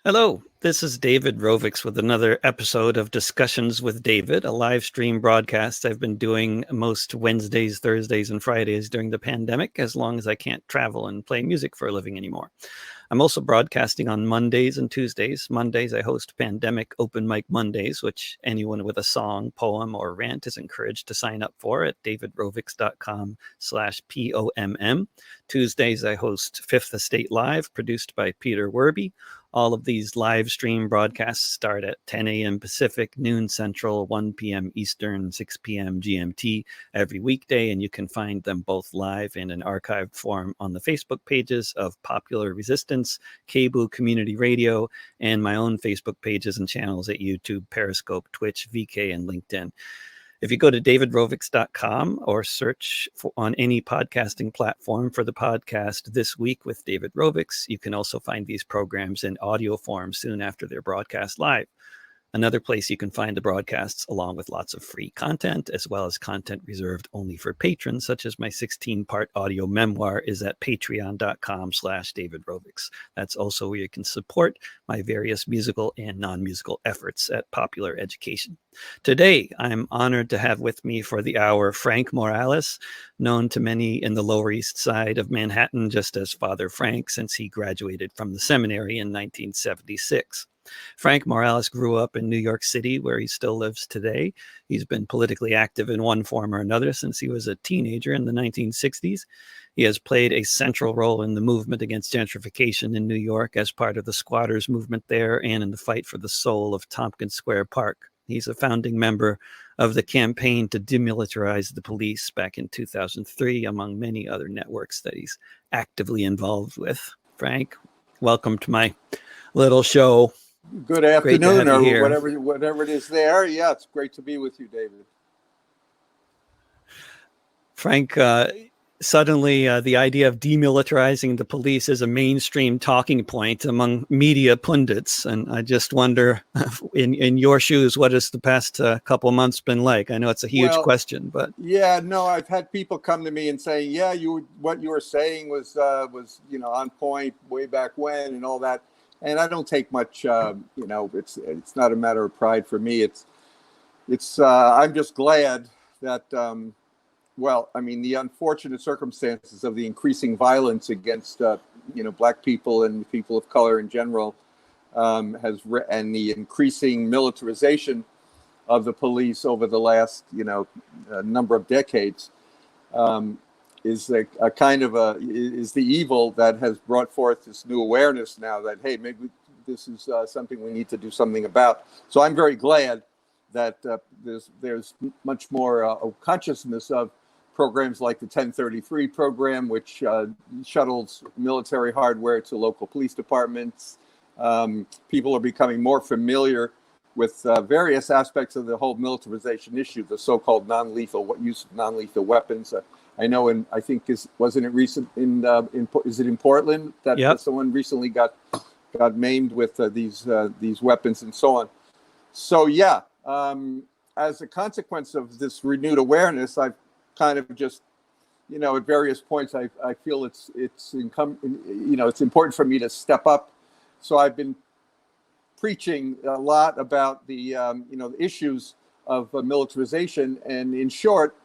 Hello, this is David Rovix with another episode of Discussions with David, a live stream broadcast I've been doing most Wednesdays, Thursdays, and Fridays during the pandemic, as long as I can't travel and play music for a living anymore. I'm also broadcasting on Mondays and Tuesdays. Mondays, I host Pandemic Open Mic Mondays, which anyone with a song, poem, or rant is encouraged to sign up for at davidrovix.com/POMM. Tuesdays, I host Fifth Estate Live, produced by Peter Werby. All of these live stream broadcasts start at 10 a.m. Pacific, noon Central, 1 p.m. Eastern, 6 p.m. GMT every weekday, and you can find them both live in an archived form on the Facebook pages of Popular Resistance, Cebu Community Radio, and my own Facebook pages and channels at YouTube, Periscope, Twitch, VK, and LinkedIn. If you go to davidrovix.com or search on any podcasting platform for the podcast This Week with David Rovix, you can also find these programs in audio form soon after they're broadcast live. Another place you can find the broadcasts, along with lots of free content, as well as content reserved only for patrons, such as my 16-part audio memoir, is at patreon.com/davidrovix. That's also where you can support my various musical and non-musical efforts at Popular Education. Today, I'm honored to have with me for the hour Frank Morales, known to many in the Lower East Side of Manhattan just as Father Frank, since he graduated from the seminary in 1976. Frank Morales grew up in New York City, where he still lives today. He's been politically active in one form or another since he was a teenager in the 1960s. He has played a central role in the movement against gentrification in New York as part of the squatters movement there and in the fight for the soul of Tompkins Square Park. He's a founding member of the campaign to demilitarize the police back in 2003, among many other networks that he's actively involved with. Frank, welcome to my little show. Good afternoon, or whatever it is there. Yeah, it's great to be with you, David. Frank, suddenly the idea of demilitarizing the police is a mainstream talking point among media pundits. And I just wonder, in your shoes, what has the past couple of months been like? I know it's a huge question, but yeah, no, I've had people come to me and say, yeah, what you were saying was on point way back when and all that. And I don't take much, it's not a matter of pride for me. I'm just glad that, the unfortunate circumstances of the increasing violence against, Black people and people of color in general, and the increasing militarization of the police over the last, number of decades, is the evil that has brought forth this new awareness now that, hey, maybe this is something we need to do something about. So I'm very glad that there's much more consciousness of programs like the 1033 program, which shuttles military hardware to local police departments. People are becoming more familiar with various aspects of the whole militarization issue, the so-called use of non-lethal weapons. I know, and I think is it in Portland that someone recently got maimed with these weapons and so on. So yeah, as a consequence of this renewed awareness, I've kind of just, at various points, I feel it's important for me to step up. So I've been preaching a lot about the the issues of militarization, and in short,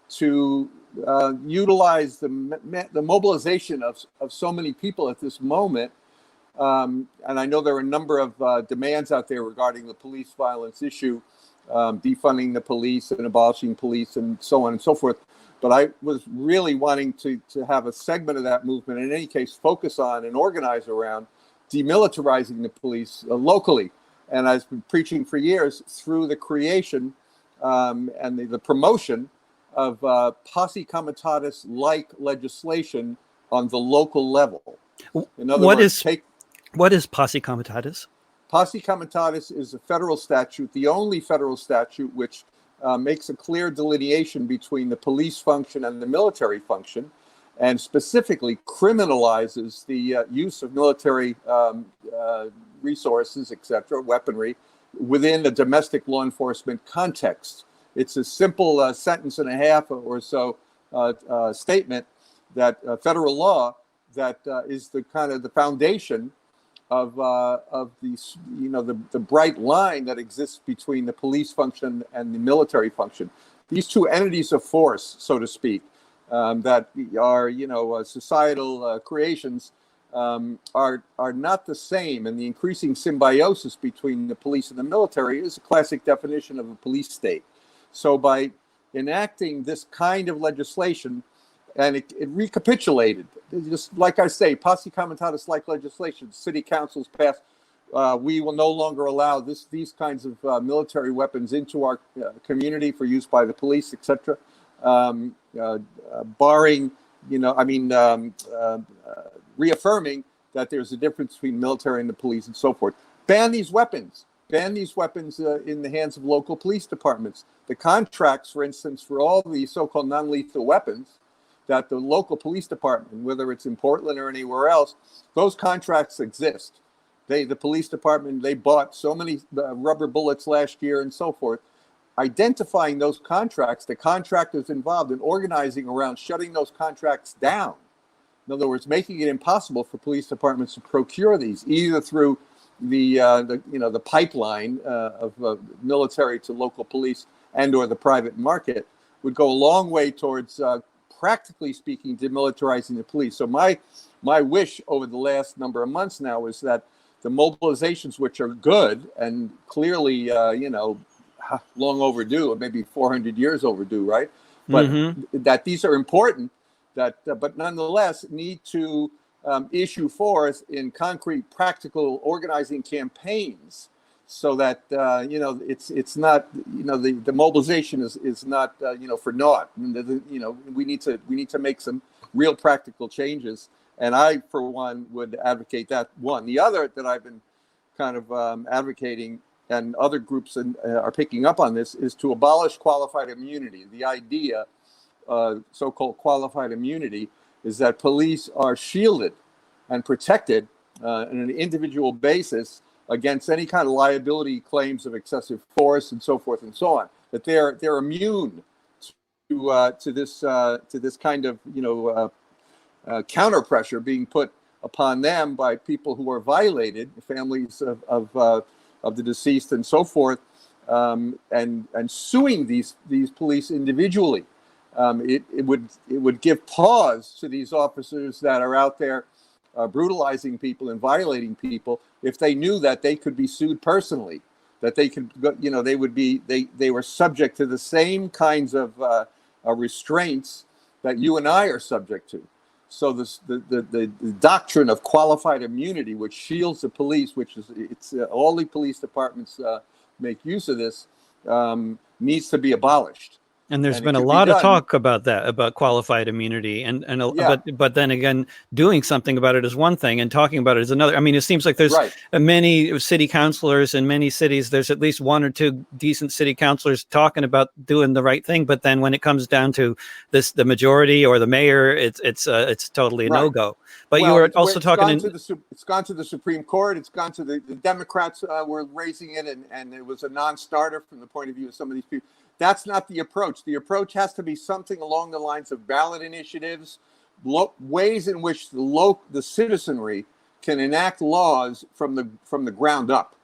to utilize the mobilization of so many people at this moment. And I know there are a number of demands out there regarding the police violence issue, defunding the police and abolishing police and so on and so forth. But I was really wanting to have a segment of that movement, in any case, focus on and organize around demilitarizing the police locally. And I've been preaching for years through the creation and the promotion of Posse Comitatus-like legislation on the local level. In other words, what is Posse Comitatus? Posse Comitatus is a federal statute, the only federal statute which makes a clear delineation between the police function and the military function, and specifically criminalizes the use of military resources, etc., weaponry, within a domestic law enforcement context. It's a simple sentence and a half or so statement that federal law that is the kind of the foundation of these, the bright line that exists between the police function and the military function. These two entities of force, so to speak, that are societal creations, are not the same, and the increasing symbiosis between the police and the military is a classic definition of a police state. So by enacting this kind of legislation, and it recapitulated, just like I say, Posse Comitatus like legislation, city councils passed, we will no longer allow these kinds of military weapons into our community for use by the police, etc. Barring, reaffirming that there's a difference between military and the police and so forth. Ban these weapons in the hands of local police departments. The contracts, for instance, for all the so-called non-lethal weapons, that the local police department, whether it's in Portland or anywhere else, those contracts exist. The police department, they bought so many rubber bullets last year and so forth. Identifying those contracts, the contractors involved, in organizing around shutting those contracts down. In other words, making it impossible for police departments to procure these, either through the pipeline of military to local police and/or the private market, would go a long way towards, practically speaking, demilitarizing the police. So my wish over the last number of months now is that the mobilizations, which are good and clearly, long overdue, or maybe 400 years overdue, right? But that these are important, but nonetheless need to issue forth in concrete, practical organizing campaigns, so that it's not, the mobilization is not for naught. We need to make some real practical changes, and I, for one, would advocate that one. The other that I've been kind of advocating, and other groups are picking up on this, is to abolish qualified immunity. The idea, so-called qualified immunity, is that police are shielded and protected on an individual basis against any kind of liability claims of excessive force and so forth and so on. That they're immune to this kind of counter pressure being put upon them by people who are violated, families of the deceased and so forth, and suing these police individually. It would give pause to these officers that are out there brutalizing people and violating people, if they knew that they could be sued personally, that they could, they were subject to the same kinds of restraints that you and I are subject to. So the doctrine of qualified immunity, which shields the police, all the police departments make use of this, needs to be abolished. And there's been a lot of talk about that, about qualified immunity, but then again, doing something about it is one thing, and talking about it is another. I mean, it seems like there's many city councilors in many cities. There's at least one or two decent city councilors talking about doing the right thing, but then when it comes down to this, the majority or the mayor, it's totally a no-go. But you were also talking. It's gone to the Supreme Court. It's gone to the Democrats were raising it, and it was a non-starter from the point of view of some of these people. That's not the approach. The approach has to be something along the lines of ballot initiatives, ways in which the citizenry can enact laws from the ground up.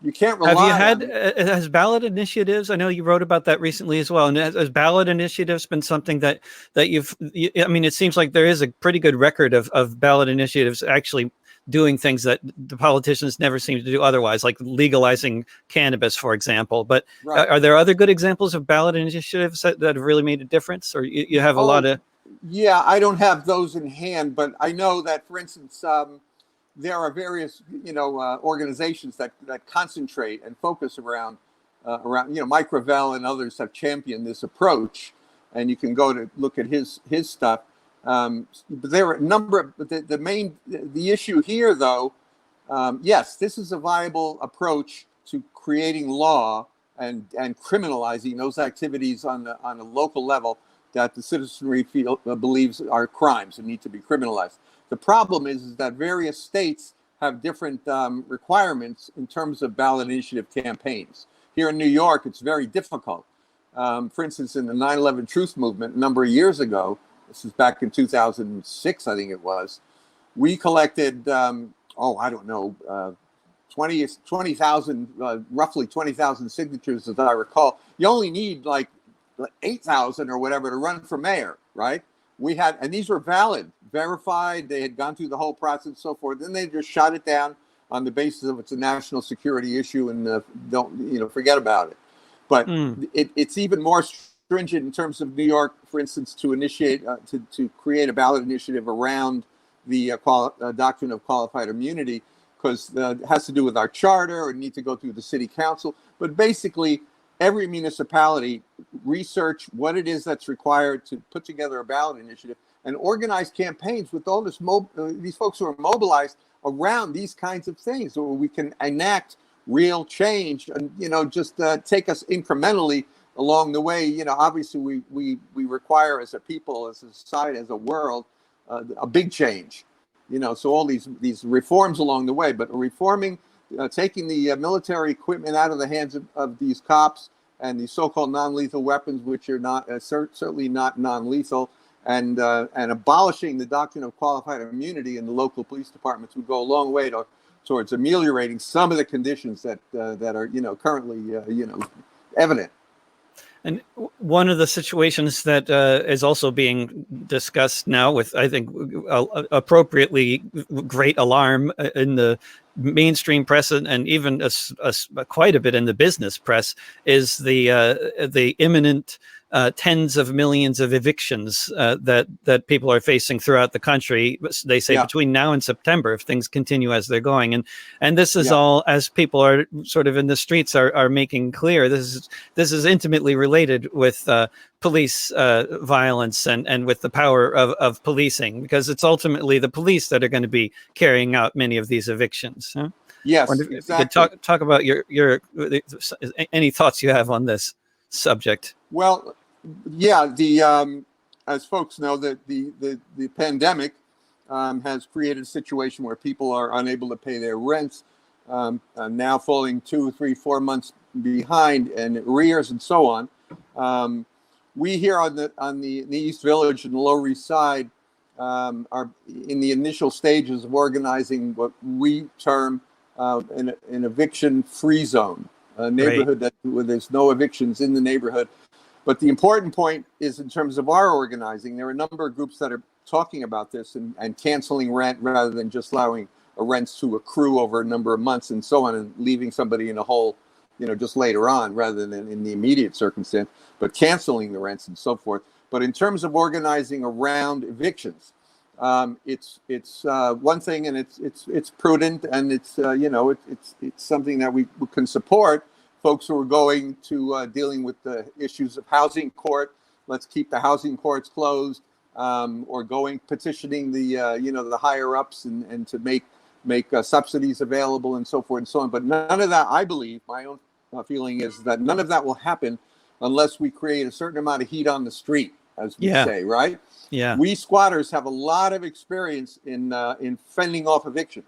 You can't rely. Has ballot initiatives? I know you wrote about that recently as well. And has ballot initiatives been something that I mean, it seems like there is a pretty good record of ballot initiatives actually doing things that the politicians never seem to do otherwise, like legalizing cannabis, for example. But are there other good examples of ballot initiatives that have really made a difference? Or you have a lot of... Yeah, I don't have those in hand, but I know that, for instance, there are various, organizations that concentrate and focus around, Mike Ravel and others have championed this approach, and you can go to look at his stuff. But there are a number of the issue here, though. Yes, this is a viable approach to creating law and criminalizing those activities on a local level that the citizenry believes are crimes and need to be criminalized. The problem is that various states have different requirements in terms of ballot initiative campaigns. Here in New York, it's very difficult. For instance, in the 9/11 Truth Movement a number of years ago, this is back in 2006, I think it was, we collected I don't know, 20,000, roughly 20,000 signatures, as I recall. You only need like 8,000 or whatever to run for mayor, right? We had, and these were valid, verified. They had gone through the whole process and so forth. Then they just shot it down on the basis of it's a national security issue and don't forget about it. But Mm. it's even more stringent in terms of New York, for instance, to initiate to create a ballot initiative around the doctrine of qualified immunity, because it has to do with our charter or need to go through the city council. But basically, every municipality research what it is that's required to put together a ballot initiative and organize campaigns with all these folks who are mobilized around these kinds of things, where we can enact real change and just take us incrementally along the way. Obviously we require, as a people, as a society, as a world, a big change. So all these reforms along the way, but reforming, taking the military equipment out of the hands of these cops and these so-called non-lethal weapons, which are not certainly not non-lethal, and abolishing the doctrine of qualified immunity in the local police departments would go a long way towards ameliorating some of the conditions that are currently evident. And one of the situations that is also being discussed now with, I think, appropriately great alarm in the mainstream press and even quite a bit in the business press is the imminent tens of millions of evictions that people are facing throughout the country. They say between now and September, if things continue as they're going, and this is all, as people are sort of in the streets are making clear. This is intimately related with police violence and with the power of policing, because it's ultimately the police that are going to be carrying out many of these evictions. Huh? Yes, If exactly. you could talk about your any thoughts you have on this subject. Well, as folks know, the pandemic has created a situation where people are unable to pay their rents, now falling 2, 3, 4 months behind and arrears and so on. We here on the East Village and the Lower East Side are in the initial stages of organizing what we term an eviction-free zone, a neighborhood where there's no evictions in the neighborhood. But the important point is, in terms of our organizing, there are a number of groups that are talking about this and canceling rent rather than just allowing rents to accrue over a number of months and so on, and leaving somebody in a hole, just later on, rather than in the immediate circumstance, but canceling the rents and so forth. But in terms of organizing around evictions, it's one thing, and it's prudent, and it's something that we can support. Folks who are going to dealing with the issues of housing court, let's keep the housing courts closed, or petitioning the higher ups and to make subsidies available and so forth and so on. But none of that, I believe, my own feeling is that none of that will happen unless we create a certain amount of heat on the street, as we say, right? Yeah. We squatters have a lot of experience in fending off evictions.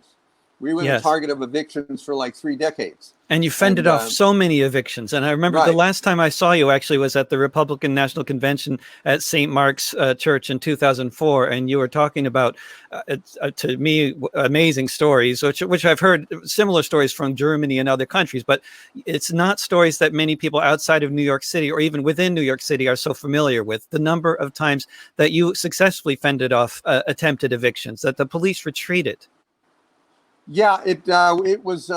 We were the target of evictions for like 3 decades. And you fended off so many evictions. And I remember the last time I saw you actually was at the Republican National Convention at St. Mark's Church in 2004. And you were talking about, to me, amazing stories, which I've heard similar stories from Germany and other countries. But it's not stories that many people outside of New York City or even within New York City are so familiar with. The number of times that you successfully fended off attempted evictions, that the police retreated. Yeah, it was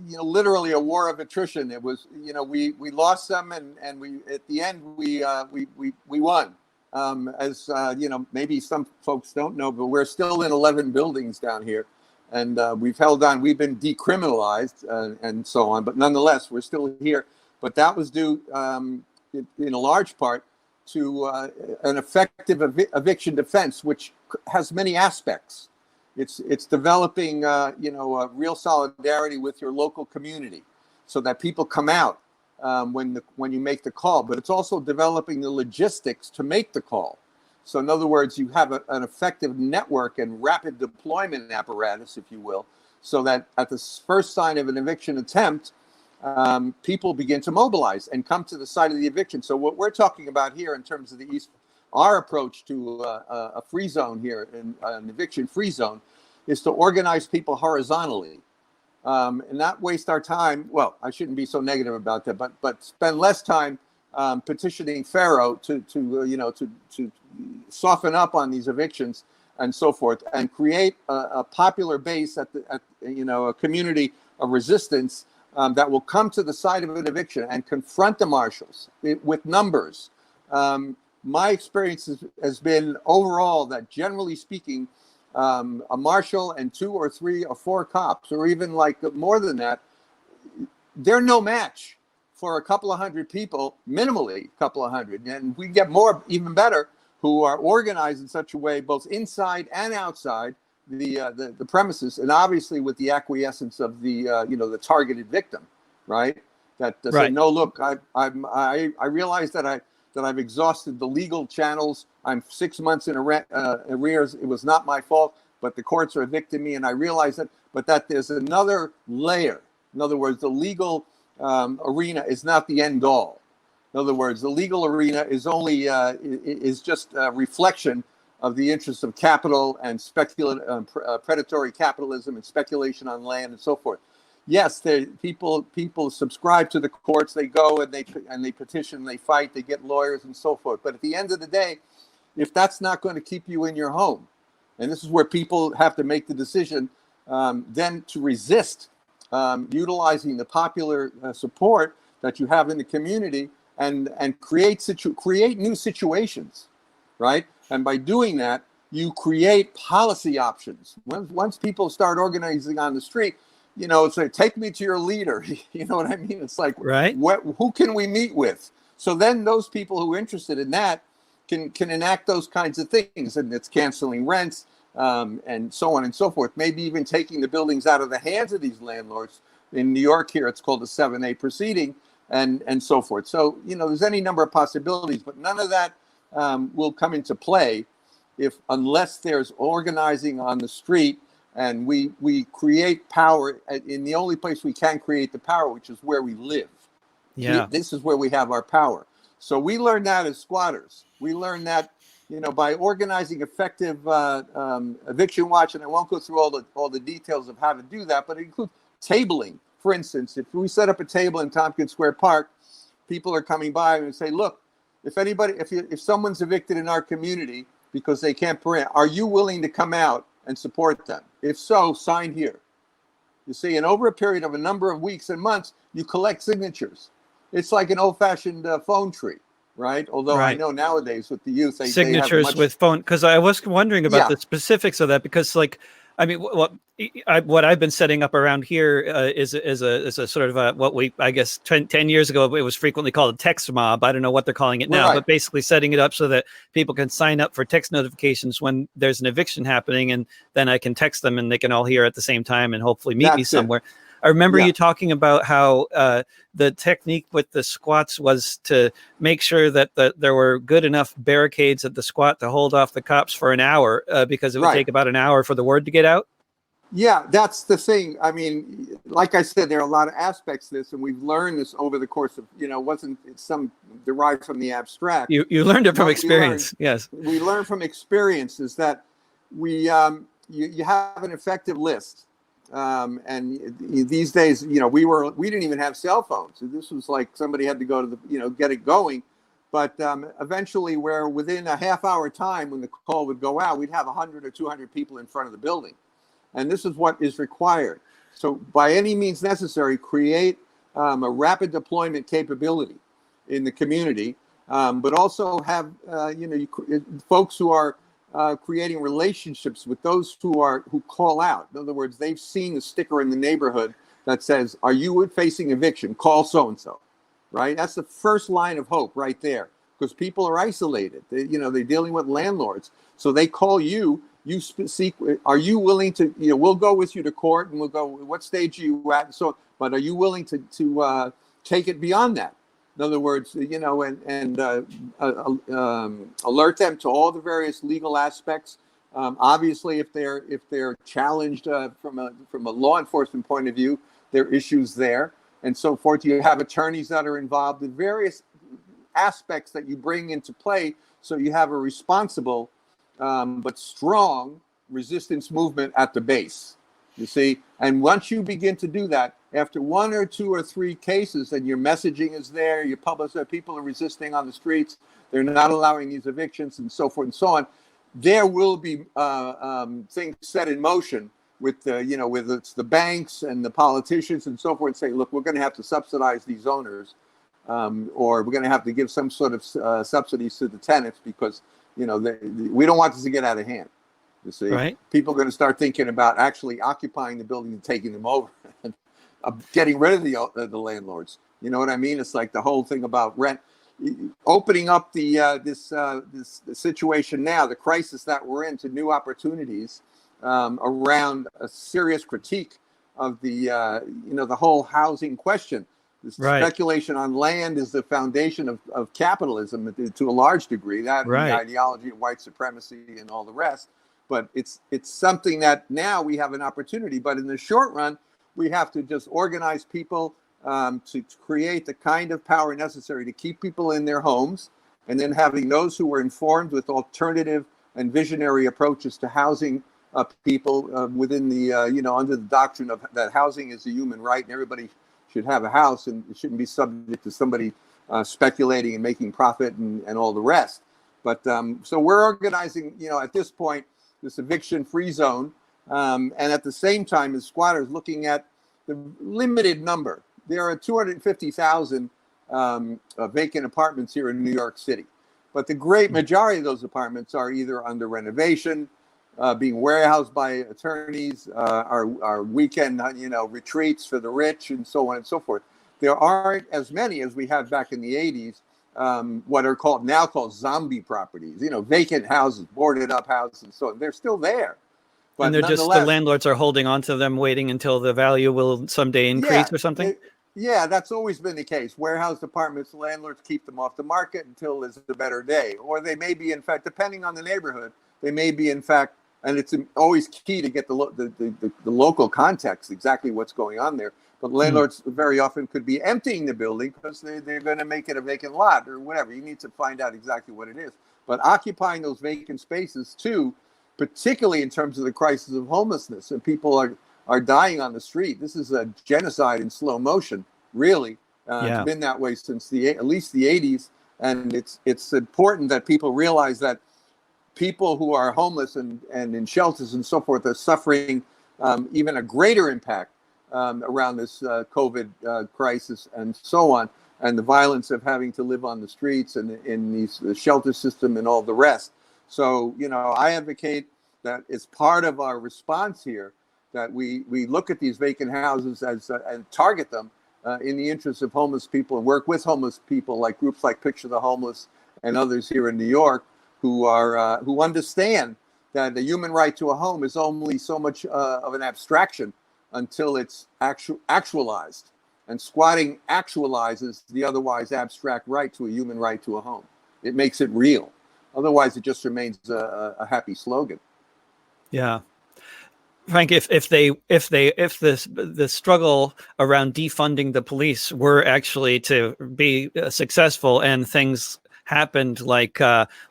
literally a war of attrition. It was we lost some and we at the end we won. As maybe some folks don't know, but we're still in 11 buildings down here, and we've held on. We've been decriminalized and so on, but nonetheless we're still here. But that was due in a large part to an effective eviction defense, which has many aspects. It's developing, a real solidarity with your local community, so that people come out when you make the call. But it's also developing the logistics to make the call. So in other words, you have an effective network and rapid deployment apparatus, if you will, so that at the first sign of an eviction attempt, people begin to mobilize and come to the site of the eviction. So what we're talking about here in terms of the East, our approach to a free zone here, an eviction free zone, is to organize people horizontally, and not waste our time. Well, I shouldn't be so negative about that, but spend less time petitioning Pharaoh to soften up on these evictions and so forth, and create a popular base at a community of resistance that will come to the side of an eviction and confront the marshals with numbers. My experience has been overall that, generally speaking, a marshal and 2 or 3 or 4 cops, or even like more than that, they're no match for a couple of hundred people, minimally a couple of hundred. And we get more, even better, who are organized in such a way, both inside and outside the premises, and obviously with the acquiescence of the targeted victim, right? That say, no, look, I realize that I've exhausted the legal channels. I'm 6 months in arrears. It was not my fault, but the courts are evicting me, and I realize that. But that there's another layer. In other words, the legal arena is not the end all. In other words, the legal arena is only is just a reflection of the interests of capital and predatory capitalism and speculation on land and so forth. Yes, people subscribe to the courts. They go and they petition, they fight, they get lawyers and so forth. But at the end of the day, if that's not going to keep you in your home, and this is where people have to make the decision, then to resist utilizing the popular support that you have in the community and create new situations, right? And by doing that, you create policy options. Once people start organizing on the street, it's like, take me to your leader. You know what I mean? It's like, right. Who can we meet with? So then those people who are interested in that can enact those kinds of things, and it's canceling rents and so on and so forth. Maybe even taking the buildings out of the hands of these landlords. In New York here, it's called a 7A proceeding and so forth. So, there's any number of possibilities, but none of that will come into play unless there's organizing on the street. And we create power in the only place we can create the power, which is where we live. Yeah. This is where we have our power. So we learned that as squatters. We learned that, by organizing effective eviction watch. And I won't go through all the details of how to do that, but it includes tabling. For instance, if we set up a table in Tompkins Square Park, people are coming by and say, look, if someone's evicted in our community because they can't rent, are you willing to come out and support them? If so, sign here. You see, and over a period of a number of weeks and months, you collect signatures. It's like an old-fashioned phone tree, right? Although I know nowadays with the youth, signatures they have with phone. Because I was wondering about the specifics of that. Because, what I've been setting up around here is a sort of what we, I guess, 10 years ago, it was frequently called a text mob. I don't know what they're calling it now, but basically setting it up so that people can sign up for text notifications when there's an eviction happening, and then I can text them and they can all hear at the same time and hopefully meet me somewhere. I remember you talking about how the technique with the squats was to make sure that there were good enough barricades at the squat to hold off the cops for an hour because it would take about an hour for the word to get out. Yeah, that's the thing. I mean, like I said, there are a lot of aspects to this, and we've learned this over the course of, wasn't some derived from the abstract. You learned it from experience. Yes. We learned from experience is that you have an effective list. And these days, we didn't even have cell phones. This was like somebody had to go to get it going. But eventually, where within a half-hour time, when the call would go out, we'd have 100 or 200 people in front of the building. And this is what is required. So by any means necessary, create a rapid deployment capability in the community, but also have folks who are creating relationships with those who call out. In other words, they've seen the sticker in the neighborhood that says, "Are you facing eviction? Call so and so." Right? That's the first line of hope right there, because people are isolated. They're dealing with landlords, so they call you. You seek. Are you willing to? We'll go with you to court, and we'll go. What stage are you at? So, but are you willing to take it beyond that? In other words, and alert them to all the various legal aspects. Obviously, if they're challenged from a law enforcement point of view, there are issues there, and so forth. You have attorneys that are involved in various aspects that you bring into play, so you have a responsible but strong resistance movement at the base, you see. And once you begin to do that, after 1 or 2 or 3 cases, and your messaging is there, your public, people are resisting on the streets, they're not allowing these evictions and so forth and so on, there will be things set in motion with with it's the banks and the politicians and so forth, saying, look, we're going to have to subsidize these owners, or we're going to have to give some sort of subsidies to the tenants, because we don't want this to get out of hand. You see, right? People are going to start thinking about actually occupying the building and taking them over, and getting rid of the landlords. You know what I mean? It's like the whole thing about rent, opening up this situation now, the crisis that we're in, to new opportunities around a serious critique of the whole housing question. This speculation on land is the foundation of capitalism to a large degree. That and the ideology of white supremacy and all the rest. But it's something that now we have an opportunity. But in the short run, we have to just organize people to create the kind of power necessary to keep people in their homes, and then having those who are informed with alternative and visionary approaches to housing people within the under the doctrine of that housing is a human right, and everybody should have a house, and it shouldn't be subject to somebody speculating and making profit and all the rest. But so we're organizing, at this point, this eviction-free zone, and at the same time as squatters, looking at the limited number. There are 250,000 vacant apartments here in New York City, but the great majority of those apartments are either under renovation, being warehoused by attorneys, are weekend, retreats for the rich, and so on and so forth. There aren't as many as we had back in the 80s, what are now called zombie properties, vacant houses, boarded up houses, and so on. They're still there. But and they're just, the landlords are holding on to them, waiting until the value will someday increase or something? That's always been the case. Warehouse apartments, landlords keep them off the market until there's a better day. Or they may be, in fact, depending on the neighborhood, they may be, in fact, and it's always key to get the local context, exactly what's going on there. But landlords very often could be emptying the building because they're going to make it a vacant lot or whatever. You need to find out exactly what it is. But occupying those vacant spaces, too, particularly in terms of the crisis of homelessness, and people are dying on the street. This is a genocide in slow motion, really. It's been that way since at least the 80s. And it's important that people realize that people who are homeless and in shelters and so forth are suffering even a greater impact around this COVID crisis and so on, and the violence of having to live on the streets and in the shelter system and all the rest. So, I advocate that as part of our response here, that we look at these vacant houses and target them in the interest of homeless people, and work with homeless people, like groups like Picture the Homeless and others here in New York, who understand that the human right to a home is only so much of an abstraction until it's actualized. And squatting actualizes the otherwise abstract right to a human right to a home. It makes it real. Otherwise, it just remains a happy slogan. Yeah, Frank, if the struggle around defunding the police were actually to be successful, and things happened like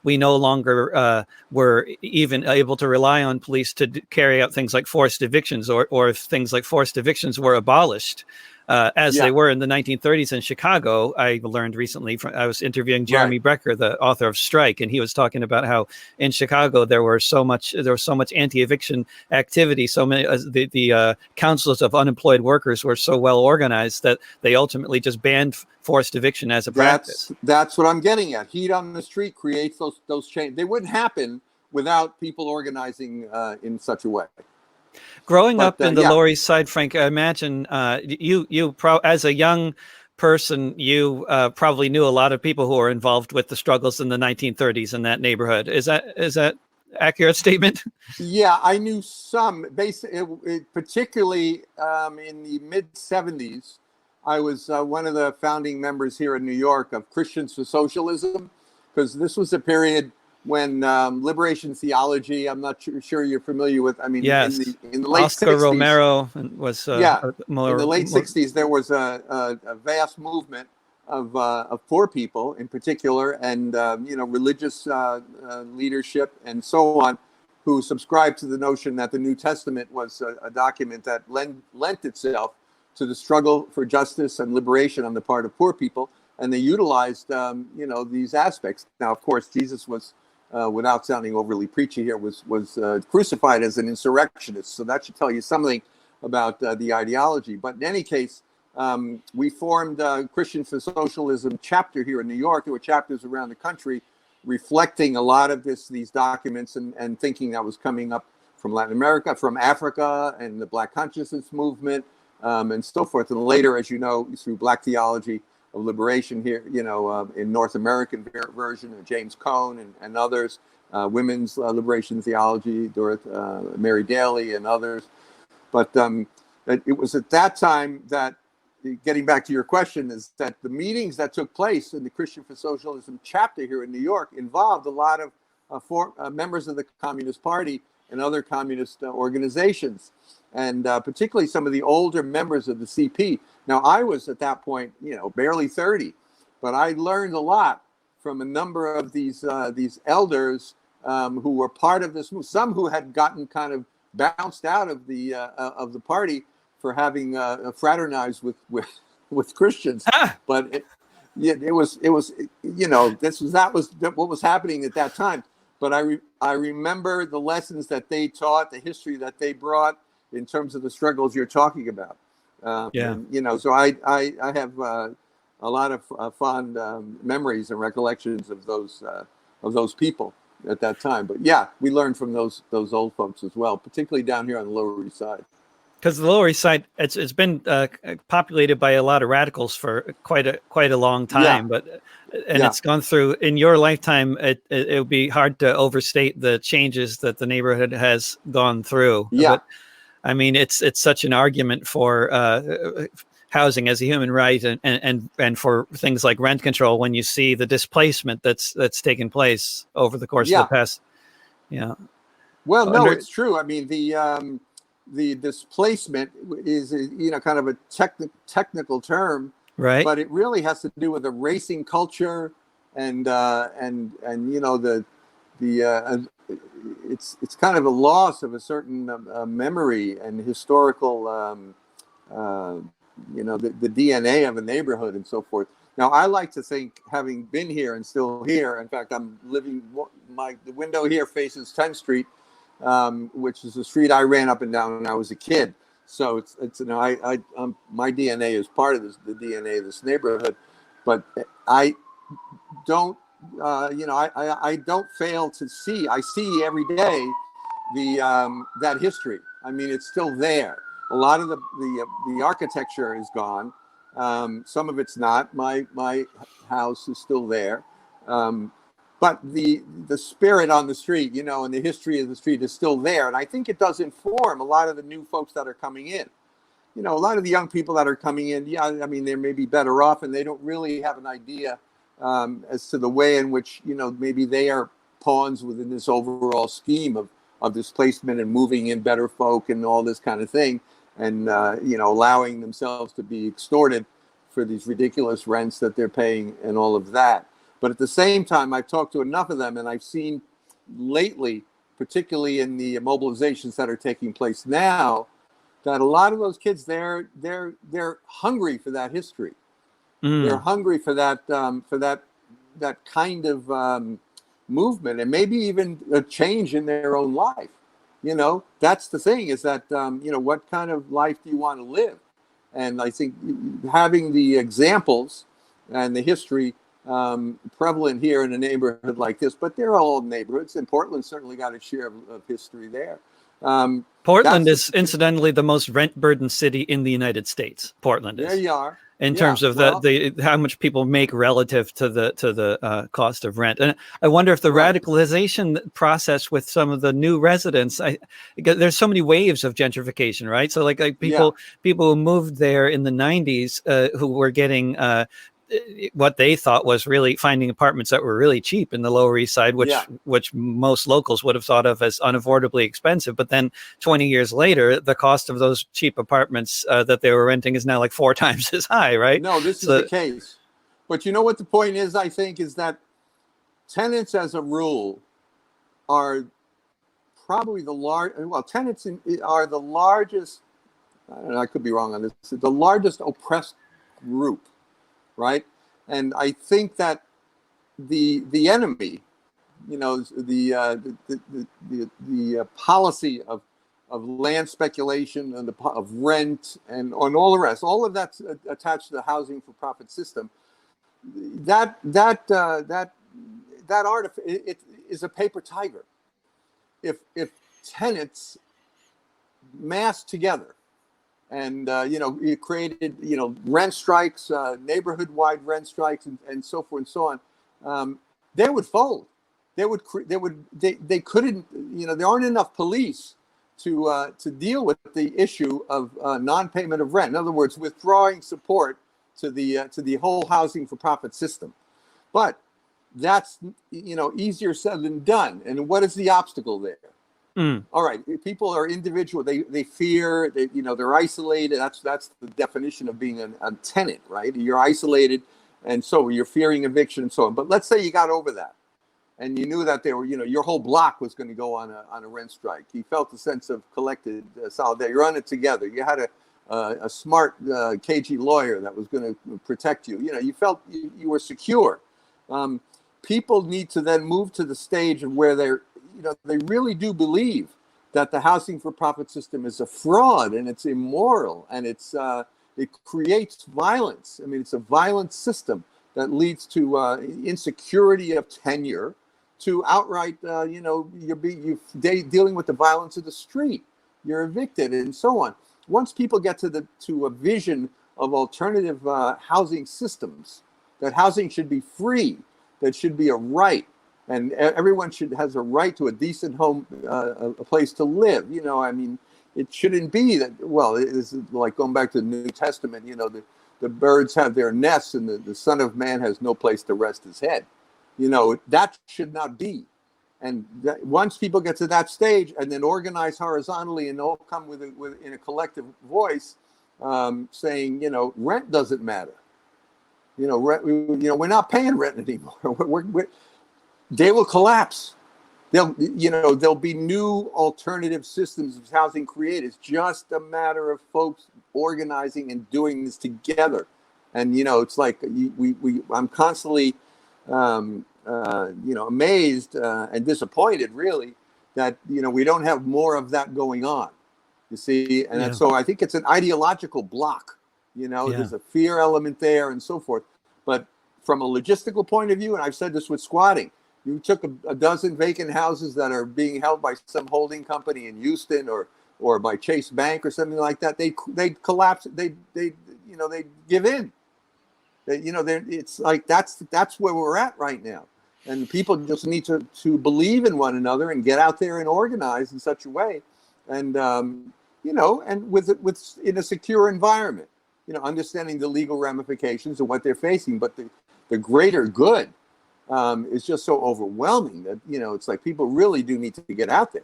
we no longer were even able to rely on police to carry out things like forced evictions, or if things like forced evictions were abolished, as they were in the 1930s in Chicago. I learned recently I was interviewing Jeremy Brecker, the author of Strike, and he was talking about how in Chicago there was so much anti-eviction activity. So many the councils of unemployed workers were so well organized that they ultimately just banned forced eviction as a practice. That's what I'm getting at. Heat on the street creates those changes. They wouldn't happen without people organizing in such a way. Growing up in the Lower East Side, Frank, I imagine as a young person, you probably knew a lot of people who were involved with the struggles in the 1930s in that neighborhood. Is that accurate statement? Yeah, I knew some. Particularly in the mid 70s, I was one of the founding members here in New York of Christians for Socialism, because this was a period when liberation theology, I'm not sure you're familiar with. I mean, yes. in the late Oscar 60s, Romero was in the late 60s, there was a vast movement of poor people in particular, and religious leadership and so on, who subscribed to the notion that the New Testament was a document that lent itself to the struggle for justice and liberation on the part of poor people, and they utilized, these aspects. Now, of course, Jesus was, without sounding overly preachy here, was crucified as an insurrectionist. So that should tell you something about the ideology. But in any case, we formed a Christian for Socialism chapter here in New York. There were chapters around the country reflecting a lot of these documents and thinking that was coming up from Latin America, from Africa, and the Black consciousness movement, and so forth. And later, as you know, through Black theology of liberation here, in North American version of James Cone and others, women's liberation theology, Mary Daly and others. But it was at that time that, getting back to your question, is that the meetings that took place in the Christian for Socialism chapter here in New York involved a lot of members of the Communist Party and other communist organizations, and particularly some of the older members of the CP. Now, I was at that point, barely 30, but I learned a lot from a number of these elders who were part of this move. Some who had gotten kind of bounced out of the party for having fraternized with Christians. But it was that was what was happening at that time. But I remember the lessons that they taught, the history that they brought in terms of the struggles you're talking about. So I have a lot of fond memories and recollections of those people at that time. But yeah, we learned from those old folks as well, particularly down here on the Lower East Side. Because the Lower East Side, it's been populated by a lot of radicals for quite a long time, it's gone through. In your lifetime, it would be hard to overstate the changes that the neighborhood has gone through. Yeah, but, I mean, it's such an argument for housing as a human right, and for things like rent control. When you see the displacement that's taken place over the course of the past, Well, no, it's true. I mean, the displacement is kind of a technical term, right? But it really has to do with the racing culture and it's kind of a loss of a certain memory and historical the DNA of a neighborhood and so forth. Now, I like to think, having been here and still here, in fact, I'm living, the window here faces 10th Street, which is a street I ran up and down when I was a kid. So my DNA is part of the DNA of this neighborhood, but I don't, I don't fail to see. I see every day that history. I mean, it's still there. A lot of the architecture is gone. Some of it's not. My house is still there. But the spirit on the street, and the history of the street is still there. And I think it does inform a lot of the new folks that are coming in. A lot of the young people that are coming in, I mean, they may be better off and they don't really have an idea as to the way in which, maybe they are pawns within this overall scheme of displacement and moving in better folk and all this kind of thing. And, allowing themselves to be extorted for these ridiculous rents that they're paying and all of that. But at the same time, I've talked to enough of them, and I've seen lately, particularly in the mobilizations that are taking place now, that a lot of those kids, they're hungry for that history. They're hungry for that kind of movement, and maybe even a change in their own life. That's the thing, is that what kind of life do you want to live? And I think having the examples and the history prevalent here in a neighborhood like this, but they're all neighborhoods, and Portland certainly got a share of history there. Portland is incidentally the most rent-burdened city in the United States. Portland is. There you are. In terms of the how much people make relative to the cost of rent. And I wonder if the radicalization process with some of the new residents, there's so many waves of gentrification, right? So like people who moved there in the 90s who were getting what they thought was really finding apartments that were really cheap in the Lower East Side, which most locals would have thought of as unavoidably expensive. But then 20 years later, the cost of those cheap apartments that they were renting is now like 4 times as high, right? No, this is the case. But you know what the point is, I think, is that tenants as a rule are probably tenants are the largest, I don't know, I could be wrong on this, the largest oppressed group, right? And I think that the enemy, the policy of land speculation and of rent and on all the rest, all of that's attached to the housing for profit system. That it is a paper tiger. If tenants mass together and you created rent strikes, neighborhood-wide rent strikes, and so forth and so on, they would fold. They couldn't. There aren't enough police to deal with the issue of non-payment of rent. In other words, withdrawing support to the whole housing for profit system. But that's easier said than done. And what is the obstacle there? All right, people are individual. They fear. They're isolated. That's the definition of being a tenant, right? You're isolated, and so you're fearing eviction and so on. But let's say you got over that, and you knew that your whole block was going to go on a rent strike. You felt a sense of collected solidarity. You're on it together. You had a smart KG lawyer that was going to protect you. You felt you were secure. People need to then move to the stage of where they really do believe that the housing for profit system is a fraud and it's immoral and it creates violence. I mean, it's a violent system that leads to insecurity of tenure, to outright, you're dealing with the violence of the street. You're evicted and so on. Once people get to a vision of alternative housing systems, that housing should be free, that should be a right, and everyone has a right to a decent home, a place to live. It shouldn't be that. Well, it is like going back to the New Testament. The birds have their nests, and the Son of Man has no place to rest his head. That should not be. And once people get to that stage, and then organize horizontally, and all come in a collective voice, saying, rent doesn't matter. We're not paying rent anymore. They will collapse. There'll be new alternative systems of housing created. It's just a matter of folks organizing and doing this together. And it's like I'm constantly amazed and disappointed, really, that we don't have more of that going on. You see, and so I think it's an ideological block. There's a fear element there and so forth. But from a logistical point of view, and I've said this with squatting, you took a dozen vacant houses that are being held by some holding company in Houston or by Chase Bank or something like that. They collapse. They give in. It's like that's where we're at right now. And people just need to believe in one another and get out there and organize in such a way, and and with in a secure environment. Understanding the legal ramifications of what they're facing, but the greater good is just so overwhelming that it's like people really do need to get out there.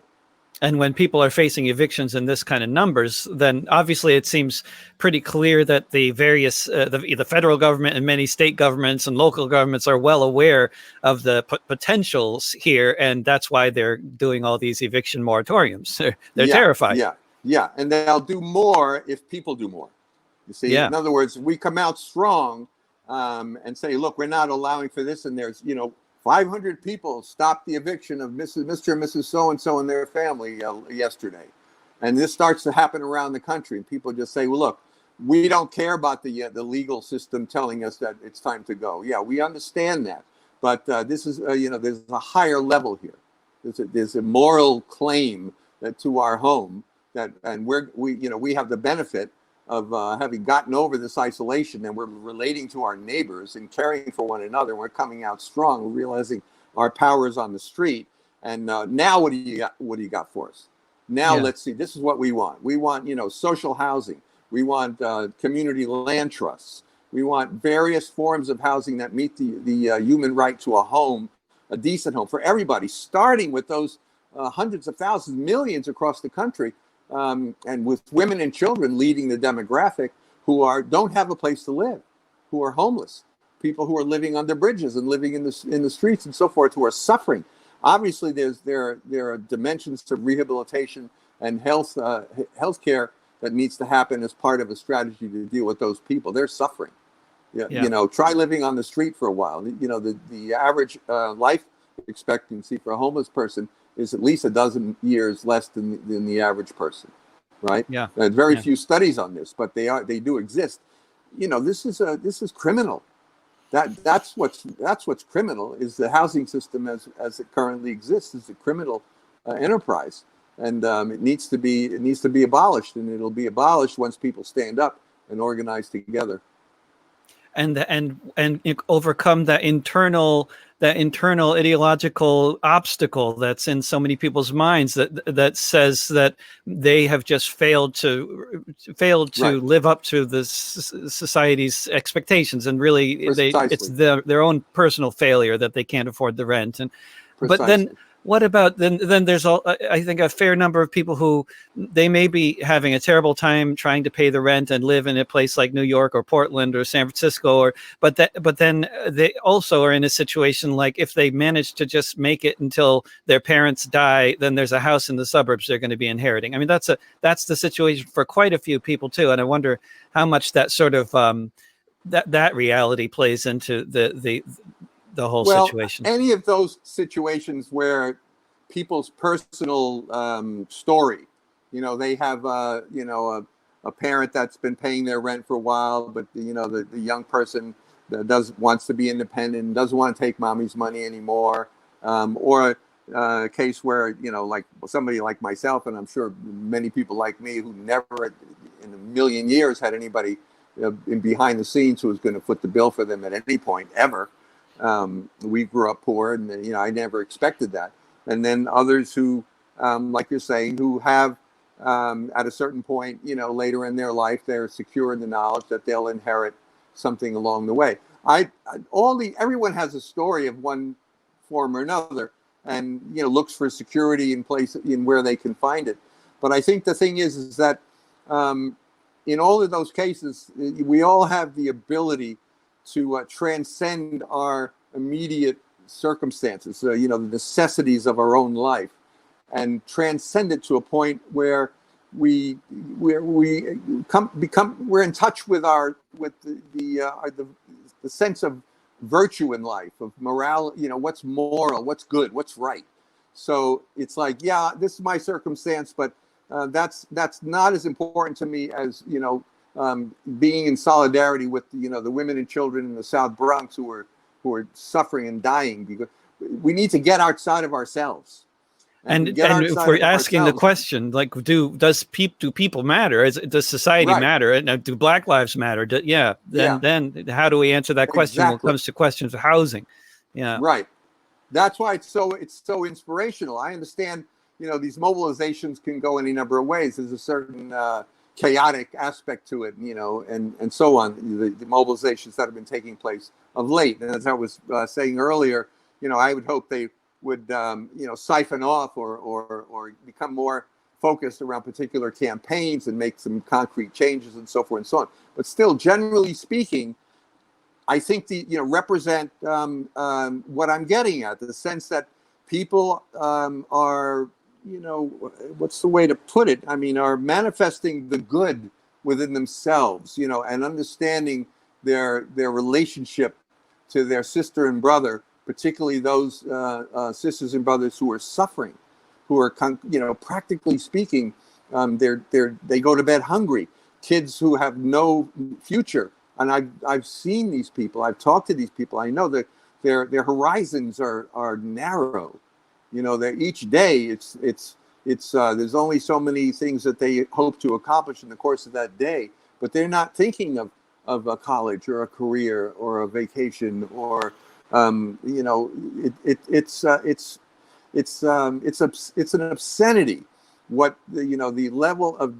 And when people are facing evictions in this kind of numbers, then obviously it seems pretty clear that the various the federal government and many state governments and local governments are well aware of the potentials here, and that's why they're doing all these eviction moratoriums. They're terrified. Yeah, and they'll do more if people do more. You see, in other words, we come out strong and say, look, we're not allowing for this, and there's 500 people stopped the eviction of Mr. and Mrs. So-and-so and their family yesterday. And this starts to happen around the country. And people just say, well, look, we don't care about the legal system telling us that it's time to go. Yeah, we understand that. But this is, there's a higher level here. There's a moral claim to our home and we have the benefit of having gotten over this isolation, and we're relating to our neighbors and caring for one another. We're coming out strong. We're realizing our power is on the street. And now, what do you got? What do you got for us? Now, let's see. This is what we want. We want, social housing. We want community land trusts. We want various forms of housing that meet the human right to a home, a decent home for everybody, starting with those hundreds of thousands, millions across the country. And with women and children leading the demographic who don't have a place to live, who are homeless, people who are living under bridges and living in the streets and so forth, who are suffering. Obviously, there are dimensions to rehabilitation and healthcare that needs to happen as part of a strategy to deal with those people. They're suffering. Yeah, Yeah. Try living on the street for a while. The average life expectancy for a homeless person is at least a dozen years less than the average person, right? Yeah. There's very Yeah. few studies on this, but they do exist. This is criminal. That's what's criminal is the housing system as it currently exists is a criminal enterprise, and it needs to be abolished, and it'll be abolished once people stand up and organize together. And overcome that internal ideological obstacle that's in so many people's minds that says that they have just failed to Right. live up to the society's expectations, and really it's Precisely. their own personal failure that they can't afford the rent. And but then Precisely. what about then there's I think a fair number of people who they may be having a terrible time trying to pay the rent and live in a place like New York or Portland or San Francisco, but then they also are in a situation like if they manage to just make it until their parents die, then there's a house in the suburbs they're going to be inheriting. I mean, that's the situation for quite a few people too, and I wonder how much that sort of that reality plays into the whole situation. Any of those situations where people's personal story, they have a parent that's been paying their rent for a while, but the young person that wants to be independent, doesn't want to take mommy's money anymore, or a case where like somebody like myself, and I'm sure many people like me who never in a million years had anybody in behind the scenes who was going to foot the bill for them at any point ever. We grew up poor, and I never expected that. And then others who, like you're saying, who have at a certain point, later in their life, they're secure in the knowledge that they'll inherit something along the way. Everyone has a story of one form or another, and looks for security in place in where they can find it. But I think the thing is that in all of those cases, we all have the ability to transcend our immediate circumstances, the necessities of our own life, and transcend it to a point where we're in touch with the sense of virtue in life, of morale, what's moral, what's good, what's right. So it's like, yeah, this is my circumstance, but that's not as important to me as being in solidarity with the women and children in the South Bronx who are suffering and dying, because we need to get outside of ourselves. And if we're asking the question, like, do people matter? Does society matter? And do Black lives matter? Then how do we answer that question when it comes to questions of housing? Yeah, right. That's why it's so inspirational. I understand, these mobilizations can go any number of ways. There's a certain chaotic aspect to it, and so on. The mobilizations that have been taking place of late, and as I was saying earlier, I would hope they would siphon off or become more focused around particular campaigns and make some concrete changes and so forth and so on. But still, generally speaking, I think represent what I'm getting at, the sense that people are, what's the way to put it? I mean, are manifesting the good within themselves, and understanding their relationship to their sister and brother, particularly those sisters and brothers who are suffering, who are, practically speaking, they go to bed hungry. Kids who have no future, and I've seen these people. I've talked to these people. I know that their horizons are narrow. Each day it's there's only so many things that they hope to accomplish in the course of that day, but they're not thinking of a college or a career or a vacation or it's an obscenity what the level of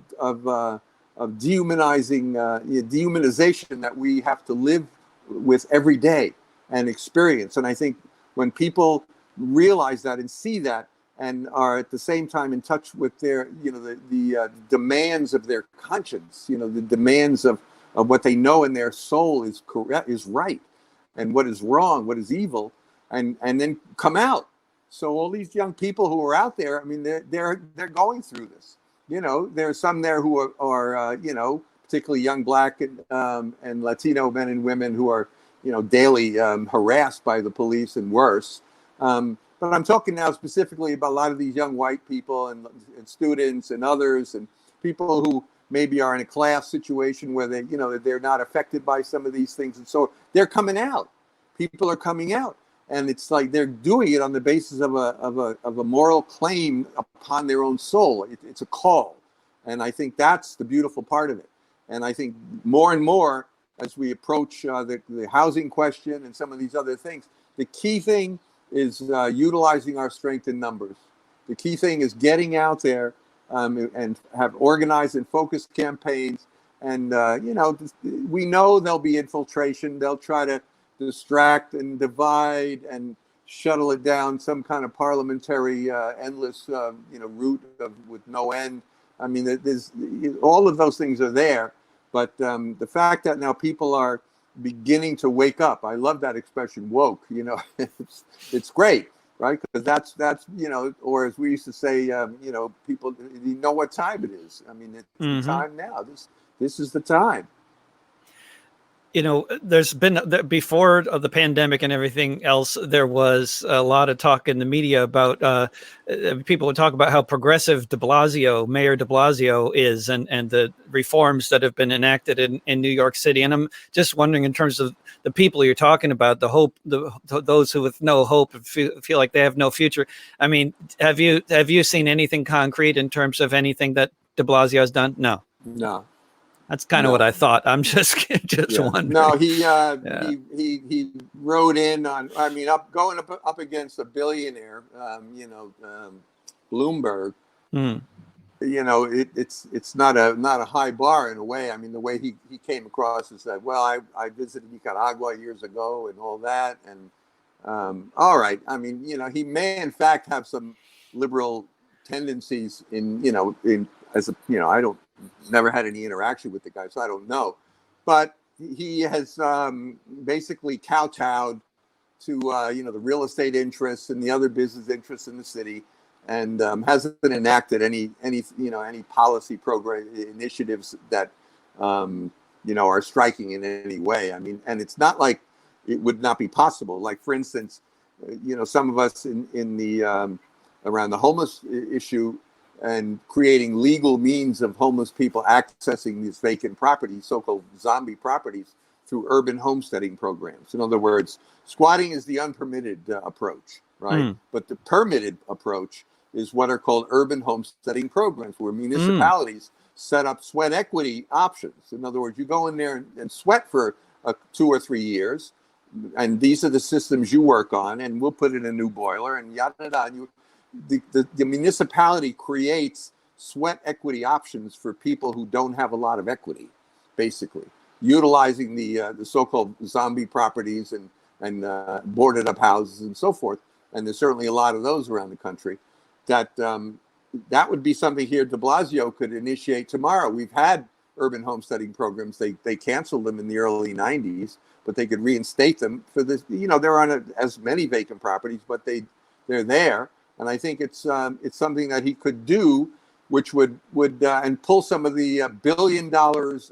dehumanization that we have to live with every day and experience. And I think when people realize that and see that and are at the same time in touch with their the demands of their conscience, the demands of what they know in their soul is correct, is right, and what is wrong, what is evil, and then come out So all these young people who are out there, I mean, they're going through this. There's some there who are particularly young Black and Latino men and women who are, daily harassed by the police and worse. But I'm talking now specifically about a lot of these young white people and students and others and people who maybe are in a class situation where they're not affected by some of these things, and so they're coming out. People are coming out, and it's like they're doing it on the basis of a moral claim upon their own soul. It's a call, and I think that's the beautiful part of it. And I think more and more as we approach the housing question and some of these other things, the key thing is utilizing our strength in numbers. The key thing is getting out there and have organized and focused campaigns. And, we know there'll be infiltration. They'll try to distract and divide and shuttle it down some kind of parliamentary endless, route with no end. I mean, there's all of those things are there. But the fact that now people are beginning to wake up, I love that expression, woke, it's great, right? Because that's or as we used to say, people, you know what time it is. I mean, it's the time now. This is the time. There's been, before the pandemic and everything else, there was a lot of talk in the media about people would talk about how progressive Mayor de Blasio is and the reforms that have been enacted in New York City. And I'm just wondering, in terms of the people you're talking about, the hope, those who with no hope feel like they have no future. I mean, have you seen anything concrete in terms of anything that de Blasio has done? No. That's kind of what I thought. I'm just wondering. No, he rode in on. I mean, going up against a billionaire. Bloomberg. It's not a high bar in a way. I mean, the way he came across is that, well, I visited Nicaragua years ago and all that, and all right. I mean, he may in fact have some liberal tendencies I don't. Never had any interaction with the guy, so I don't know. But he has basically kowtowed to the real estate interests and the other business interests in the city, and hasn't enacted any policy program initiatives that are striking in any way. I mean, and it's not like it would not be possible. Like, for instance, some of us in the around the homeless issue, and creating legal means of homeless people accessing these vacant properties, so-called zombie properties, through urban homesteading programs. In other words, squatting is the unpermitted approach, right? But the permitted approach is what are called urban homesteading programs, where municipalities set up sweat equity options. In other words, you go in there and sweat for 2 or 3 years, and these are the systems you work on, and we'll put in a new boiler, and yada yada. The municipality creates sweat equity options for people who don't have a lot of equity, basically utilizing the so-called zombie properties and boarded up houses and so forth. And there's certainly a lot of those around the country. That would be something here de Blasio could initiate tomorrow. We've had urban homesteading programs. They canceled them in the early 90s, but they could reinstate them for this. There aren't as many vacant properties, but they're there. And I think it's something that he could do, which would and pull some of the $1 billion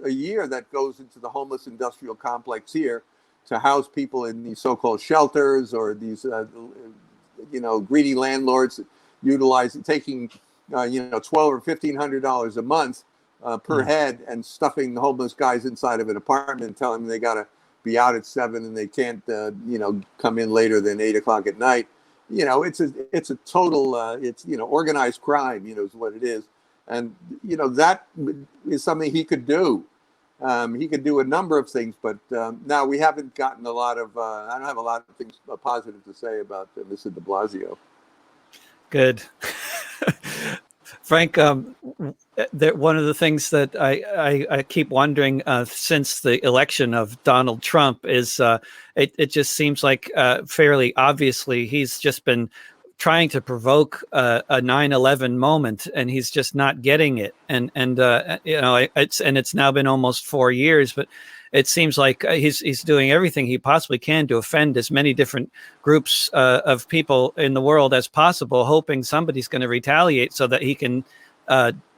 a year that goes into the homeless industrial complex here to house people in these so-called shelters, or these greedy landlords taking $1,200 or $1,500 a month per head, and stuffing the homeless guys inside of an apartment and telling them they got to be out at 7 and they can't come in later than 8 o'clock at night. It's a total, organized crime, is what it is. And, that is something he could do. He could do a number of things, but now we haven't gotten a lot of, I don't have a lot of things positive to say about Mr. de Blasio. Good. Frank, one of the things that I keep wondering since the election of Donald Trump is it just seems like fairly obviously he's just been trying to provoke a 9/11 moment, and he's just not getting it. And it's now been almost 4 years. But it seems like he's doing everything he possibly can to offend as many different groups of people in the world as possible, hoping somebody's going to retaliate so that he can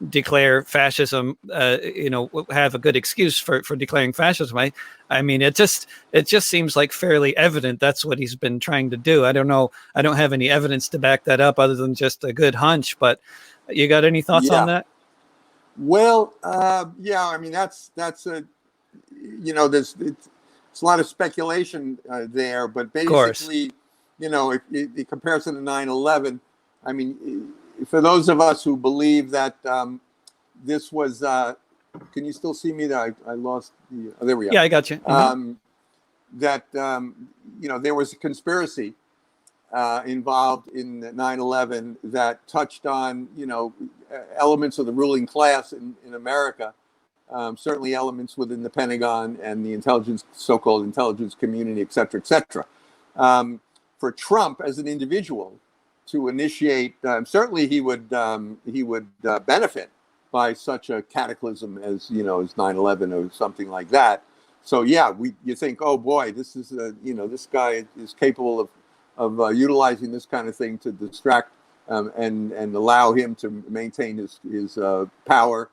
declare fascism, have a good excuse for declaring fascism. I mean, it just seems like fairly evident that's what he's been trying to do. I don't know. I don't have any evidence to back that up other than just a good hunch, but you got any thoughts on that? Well, yeah, I mean, that's a, there's it's a lot of speculation there, but basically, the comparison to 9/11, I mean, for those of us who believe that this was, can you still see me? That I lost the, there we are. Yeah, I got you. Mm-hmm. That, there was a conspiracy involved in 9/11 that touched on, elements of the ruling class in America, certainly elements within the Pentagon and the so-called intelligence community, et cetera, et cetera. For Trump as an individual to initiate, certainly he would benefit by such a cataclysm as 9/11 or something like that. So yeah, you think, oh boy, this is this guy is capable of utilizing this kind of thing to distract and allow him to maintain his power,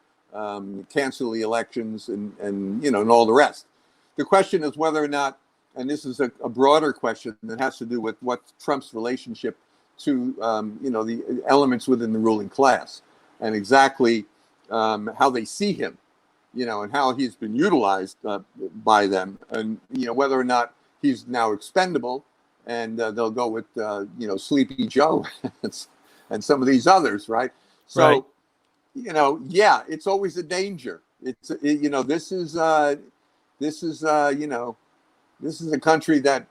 cancel the elections, and all the rest. The question is whether or not, and this is a broader question that has to do with what Trump's relationship to the elements within the ruling class, and exactly how they see him, and how he's been utilized by them, and whether or not he's now expendable, and they'll go with Sleepy Joe and some of these others, right? So, right. Yeah, it's always a danger. It's this is a country that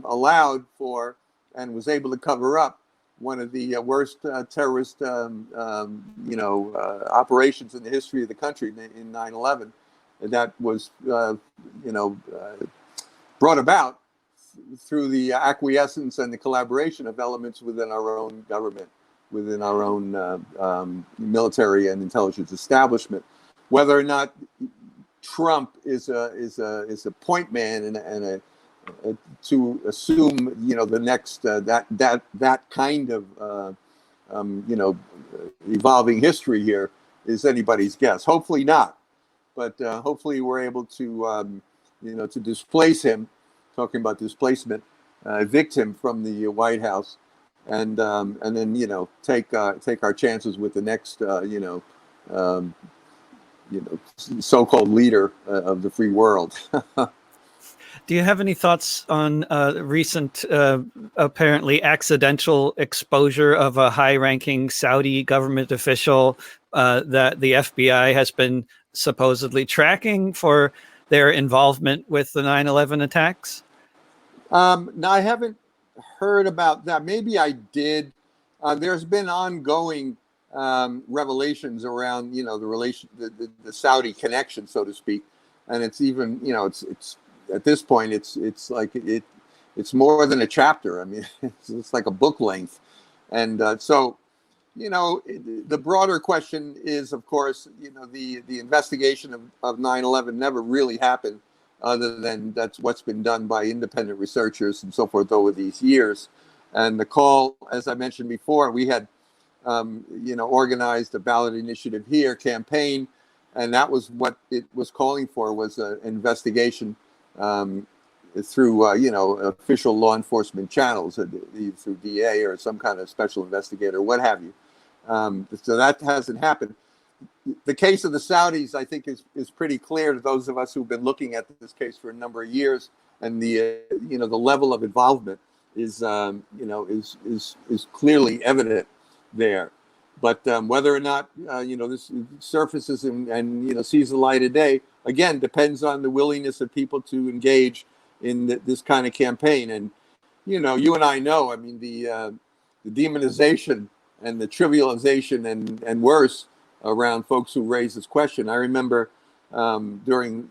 allowed for and was able to cover up one of the worst terrorist operations in the history of the country in 9/11. That was brought about through the acquiescence and the collaboration of elements within our own government, within our own military and intelligence establishment. Whether or not Trump is a point man and to assume the next that kind of evolving history here is anybody's guess. Hopefully not, but hopefully we're able to to displace him. Talking about displacement, evict him from the White House, and then take our chances with the next so-called leader of the free world. Do you have any thoughts on recent apparently accidental exposure of a high-ranking Saudi government official that the FBI has been supposedly tracking for their involvement with the 9/11 attacks? No, I haven't heard about that. Maybe I did. There's been ongoing revelations around, the Saudi connection, so to speak, and it's even, it's at this point, it's like it's more than a chapter. I mean, it's like a book length, and so, the broader question is, of course, the investigation of 9/11 never really happened, other than that's what's been done by independent researchers and so forth over these years. And the call, as I mentioned before, we had, organized a ballot initiative here campaign, and that was what it was calling for, was an investigation through, official law enforcement channels, through DA or some kind of special investigator, what have you. So that hasn't happened. The case of the Saudis, I think, is pretty clear to those of us who've been looking at this case for a number of years, and the level of involvement is clearly evident there. But whether or not this surfaces and sees the light of day, again, depends on the willingness of people to engage in this kind of campaign. And you and I know, I mean, the demonization and the trivialization and worse around folks who raise this question. I remember during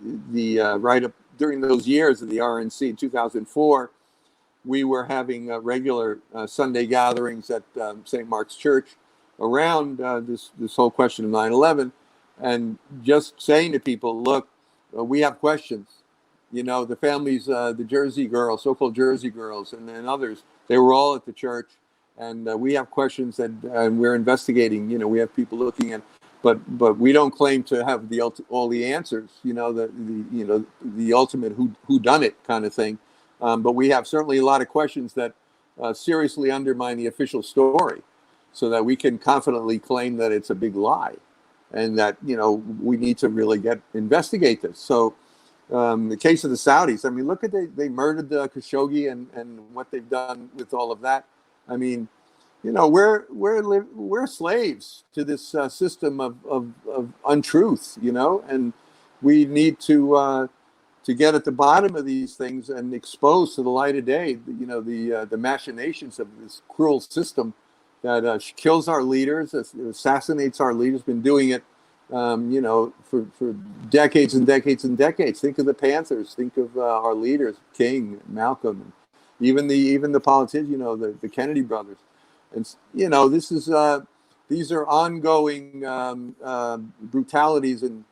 those years of the RNC in 2004, we were having regular Sunday gatherings at St. Mark's Church around this whole question of 9/11, and just saying to people, look, we have questions. The families, the Jersey girls, so-called Jersey girls, and others, they were all at the church, and we have questions that and we're investigating. We have people looking at, but we don't claim to have all the answers. The ultimate who done it kind of thing. But we have certainly a lot of questions that seriously undermine the official story, so that we can confidently claim that it's a big lie, and that we need to really investigate this. So. The case of the Saudis, I mean, look at they murdered Khashoggi and what they've done with all of that. I mean, we're slaves to this system of untruth, and we need to get at the bottom of these things and expose to the light of day, the machinations of this cruel system that kills our leaders, assassinates our leaders. Been doing it. For decades and decades and decades. Think of the Panthers. Think of our leaders, King, Malcolm, even the politicians. The Kennedy brothers, and these are ongoing brutalities and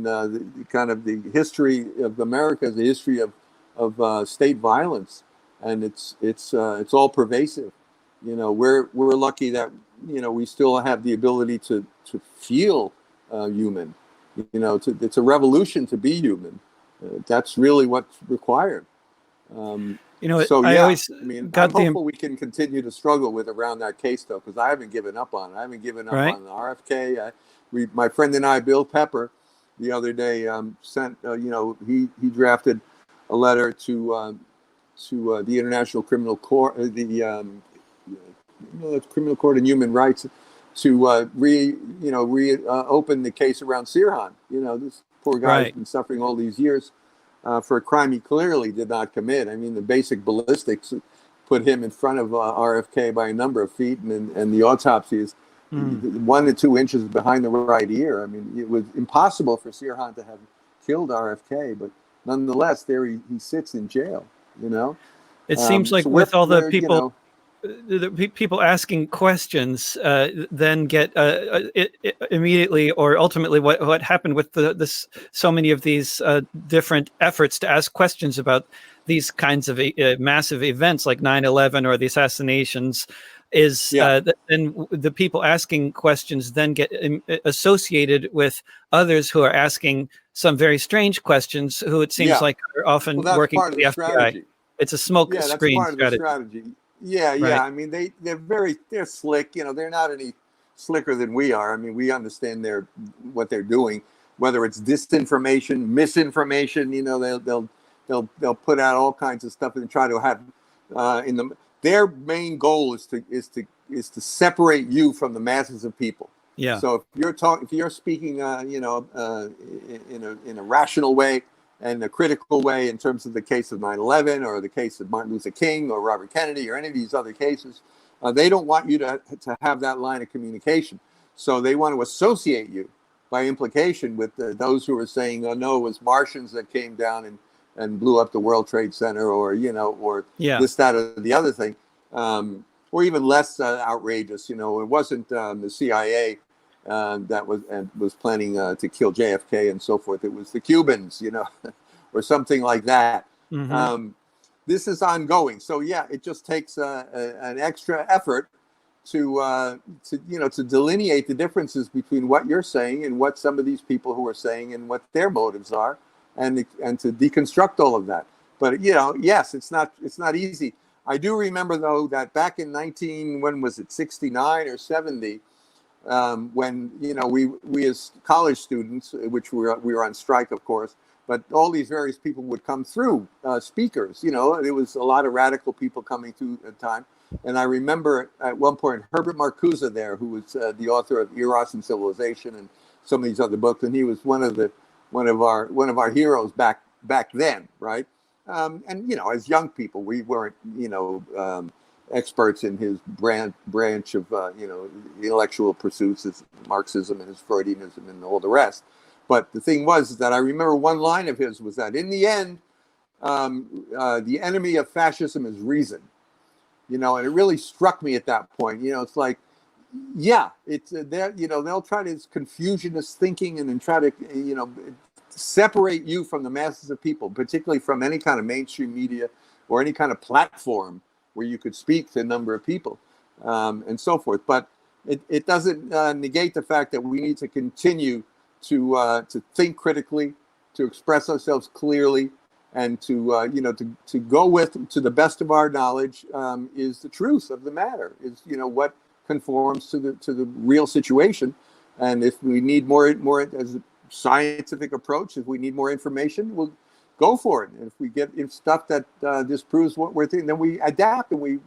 the kind of the history of America is a history of state violence, and it's all pervasive. We're lucky that we still have the ability to feel. Human, it's a revolution to be human. That's really what's required. I'm hopeful we can continue to struggle with around that case, though, because I haven't given up on it. I haven't given up on the RFK. My friend and I, Bill Pepper, the other day sent. He drafted a letter to the International Criminal Court, the Criminal Court on Human Rights. To open the case around Sirhan. This poor guy has been suffering all these years for a crime he clearly did not commit. I mean, the basic ballistics put him in front of RFK by a number of feet, and the autopsy is 1 to 2 inches behind the right ear. I mean, it was impossible for Sirhan to have killed RFK, but nonetheless, there he sits in jail. It seems like with all the people. The people asking questions then get immediately or ultimately what happened with so many of these different efforts to ask questions about these kinds of massive events like 9/11 or the assassinations is then the people asking questions then get associated with others who are asking some very strange questions who it seems like are often working for the FBI. Strategy. It's a smoke screen strategy. Yeah. I mean, they're slick. They're not any slicker than we are. I mean, we understand what they're doing. Whether it's disinformation, misinformation, they'll put out all kinds of stuff and try to have their main goal is to separate you from the masses of people. Yeah. So if you're speaking, in a rational way. And a critical way in terms of the case of 9/11 or the case of Martin Luther King or Robert Kennedy or any of these other cases, they don't want you to have that line of communication. So they want to associate you by implication with those who are saying, oh, no, it was Martians that came down and blew up the World Trade Center or this, that, or the other thing. Or even less outrageous, it wasn't the CIA that was planning to kill JFK and so forth. It was the Cubans, or something like that. Mm-hmm. This is ongoing. So it just takes an extra effort to delineate the differences between what you're saying and what some of these people who are saying and what their motives are, and to deconstruct all of that. But yes, it's not easy. I do remember though that back in 69 or 70. When we as college students, which we were on strike, of course, but all these various people would come through, speakers. There was a lot of radical people coming through at the time, and I remember at one point Herbert Marcuse there, who was the author of Eros and Civilization and some of these other books, and he was one of our heroes back then, right? And as young people, we weren't experts in his branch of intellectual pursuits, his Marxism and his Freudianism and all the rest. But the thing was that I remember one line of his was that in the end, the enemy of fascism is reason. And it really struck me at that point. It's like, it's they'll try to Confucianist thinking and then try to separate you from the masses of people, particularly from any kind of mainstream media or any kind of platform where you could speak to a number of people, and so forth. But it doesn't negate the fact that we need to continue to think critically, to express ourselves clearly, and to go with, to the best of our knowledge, is the truth of the matter, is what conforms to the real situation. And if we need more as a scientific approach, if we need more information, we'll go for it. And if we get stuff that disproves what we're thinking, then we adapt and we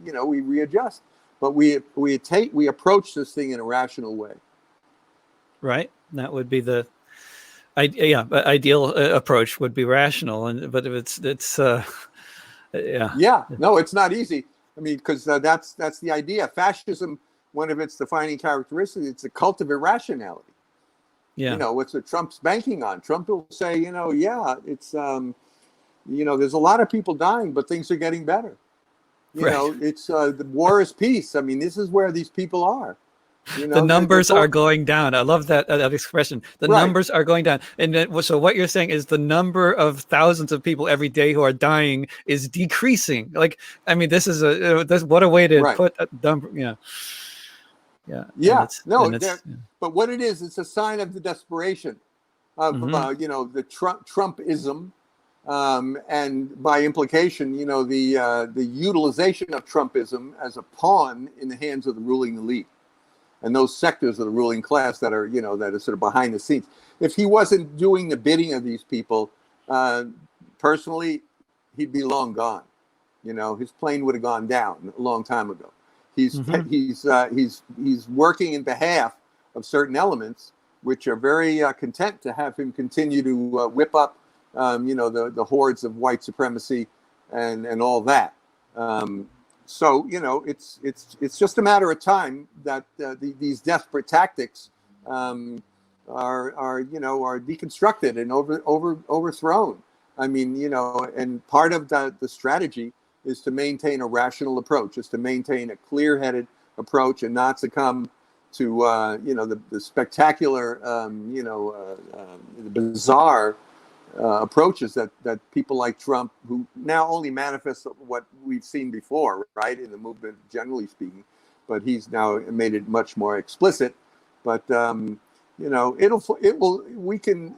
readjust. But we approach this thing in a rational way. Right. That would be the ideal approach, would be rational. But if it's no, it's not easy. I mean, because that's the idea. Fascism, one of its defining characteristics, it's a cult of irrationality. Yeah. What's what Trump's banking on? Trump will say, it's there's a lot of people dying, but things are getting better. It's the war is peace. I mean, this is where these people are. The numbers are going down. I love that expression. The numbers are going down. And so what you're saying is the number of thousands of people every day who are dying is decreasing. Like, I mean, this is what a way to put a number. Yeah. Yeah. But what it is, it's a sign of the desperation of, the Trumpism. And by implication, the utilization of Trumpism as a pawn in the hands of the ruling elite and those sectors of the ruling class that are sort of behind the scenes. If he wasn't doing the bidding of these people, personally, he'd be long gone. His plane would have gone down a long time ago. He's working in behalf of certain elements which are very content to have him continue to whip up the hordes of white supremacy and all that. So it's just a matter of time that these desperate tactics are deconstructed and overthrown. I mean, and part of the strategy is to maintain a rational approach, is to maintain a clear-headed approach and not succumb to the spectacular, the bizarre approaches that people like Trump, who now only manifests what we've seen before, right, in the movement, generally speaking, but he's now made it much more explicit. But we can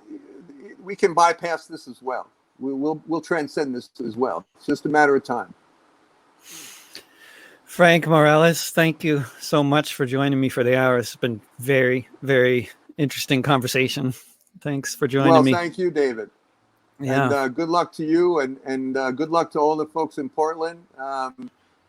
bypass this as well. We'll transcend this as well. It's just a matter of time. Frank Morales, thank you so much for joining me for the hour. It's been very, very interesting conversation. Thanks for joining me. Well, thank you, David. Yeah. And good luck to you, and good luck to all the folks in Portland.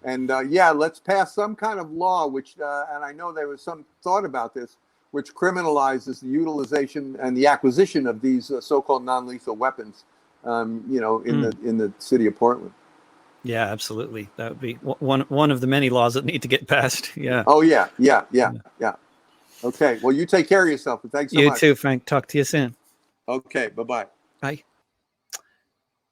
Let's pass some kind of law, which, and I know there was some thought about this, which criminalizes the utilization and the acquisition of these so-called non-lethal weapons, in the city of Portland. Yeah, absolutely. That would be one of the many laws that need to get passed. Yeah. Oh, yeah. Okay. Well, you take care of yourself. And thanks so much. You too, Frank. Talk to you soon. Okay. Bye-bye. Bye.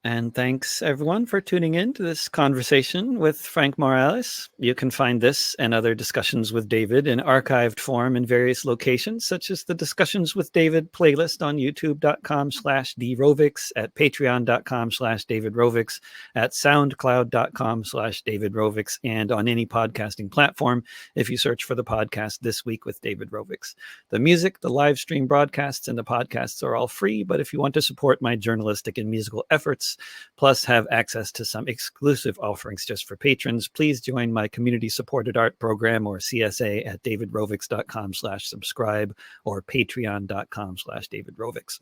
And thanks, everyone, for tuning in to this conversation with Frank Morales. You can find this and other discussions with David in archived form in various locations, such as the Discussions with David playlist on youtube.com/drovics, at patreon.com/davidrovics, at soundcloud.com/davidrovics, and on any podcasting platform if you search for the podcast This Week with David Rovics. The music, the live stream broadcasts, and the podcasts are all free, but if you want to support my journalistic and musical efforts, plus have access to some exclusive offerings just for patrons, please join my community supported art program, or CSA, at davidrovics.com/subscribe or patreon.com/davidrovics.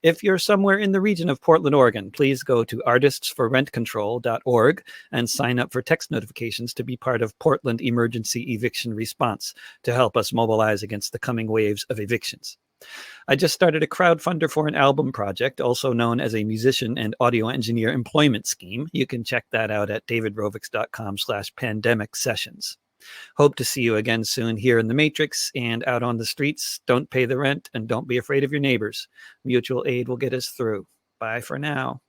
If you're somewhere in the region of Portland, Oregon, please go to artistsforrentcontrol.org and sign up for text notifications to be part of Portland Emergency Eviction Response to help us mobilize against the coming waves of evictions. I just started a crowdfunder for an album project, also known as a musician and audio engineer employment scheme. You can check that out at davidrovics.com/pandemic sessions. Hope to see you again soon here in the Matrix and out on the streets. Don't pay the rent and don't be afraid of your neighbors. Mutual aid will get us through. Bye for now.